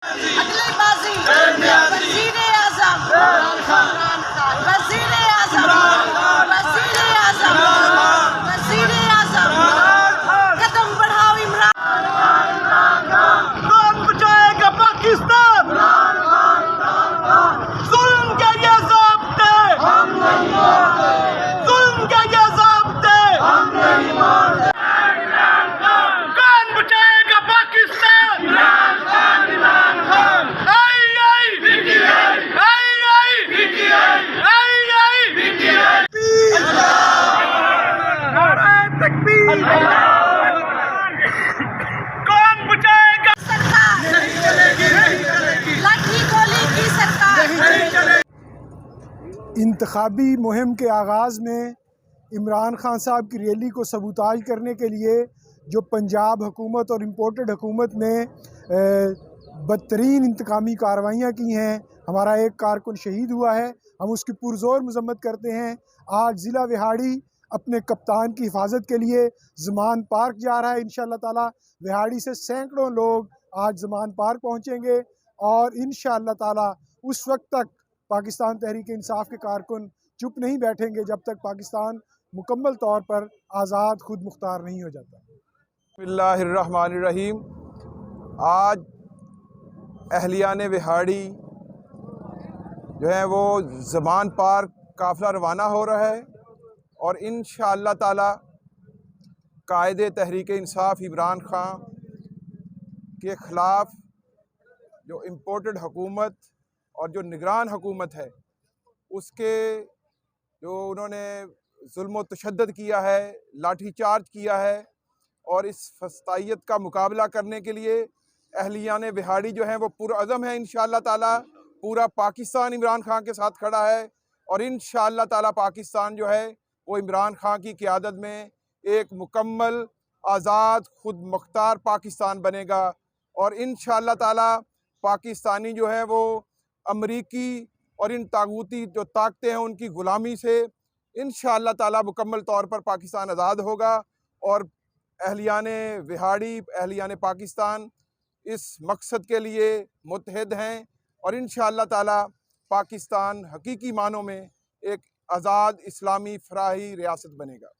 अदलेबाजी वज़ीर आज़म वज़ीर आज़म वज़ीर आज़म वज़ीर आज़म कदम बढ़ाओ इमरान। कौन बचाएगा पाकिस्तान? जुल्म के ये ज़ाब्ते हम नहीं मानते, जुल्म के ये ज़ाब्ते हम नहीं मानते। कौन बचाएगा पाकिस्तान? इमरान खान, इमरान खान। आई आई पीटीआई, आई आई पीटीआई, आई आई पीटीआई। नारे तकबीर। कौन बचाएगा? सरकार नहीं चलेगी, नहीं चलेगी, लाठी गोली की सरकार। नहीं चलेगी। इंतखाबी मुहिम के आगाज़ में इमरान खान साहब की रैली को सबूताज करने के लिए जो पंजाब हुकूमत और इम्पोर्टेड हुकूमत ने बदतरीन इंतकामी कार्रवाइयाँ की हैं। हमारा एक कारकुन शहीद हुआ है, हम उसकी पुरज़ोर मज़म्मत करते हैं। आज ज़िला विहाड़ी अपने कप्तान की हिफाजत के लिए ज़मान पार्क जा रहा है। इंशाअल्लाह ताला विहाड़ी से सैकड़ों लोग आज ज़मान पार्क पहुँचेंगे और इंशाअल्लाह ताला उस वक्त तक पाकिस्तान तहरीक इंसाफ के कारकुन चुप नहीं बैठेंगे जब तक पाकिस्तान मुकम्मल तौर पर आज़ाद खुद मुख्तार नहीं हो जाता। बिस्मिल्लाहिर्रहमानिर्रहीम। आज अहलियान विहाड़ी जो है वो ज़मान पार्क काफ़िला रवाना हो रहा है और इंशाअल्लाह ताला कायदे तहरीक इंसाफ इमरान खान के ख़िलाफ़ जो इम्पोर्टेड हुकूमत और जो निगरान हुकूमत है उसके जो उन्होंने जुल्म व तशद्दुद किया है, लाठी चार्ज किया है और इस फस्तायत का मुकाबला करने के लिए अहलियान विहाड़ी जो हैं वो पुरअज़म है। इंशाअल्लाह ताला पूरा पाकिस्तान इमरान खान के साथ खड़ा है और इंशाअल्लाह ताला पाकिस्तान जो है वो इमरान खान की क़ियादत में एक मुकम्मल आज़ाद खुद मुख्तार पाकिस्तान बनेगा और इंशाअल्लाह ताला पाकिस्तानी जो है वो अमरीकी और इन तागूती जो ताकतें हैं उनकी ग़ुलामी से इंशाअल्लाह ताला मुकम्मल तौर पर पाकिस्तान आज़ाद होगा और अहलियान विहाड़ी, अहलियान पाकिस्तान इस मकसद के लिए मुत्तहिद हैं और इंशाअल्लाह ताला पाकिस्तान हकीकी मानों में एक आज़ाद इस्लामी फ़राही रियासत बनेगा।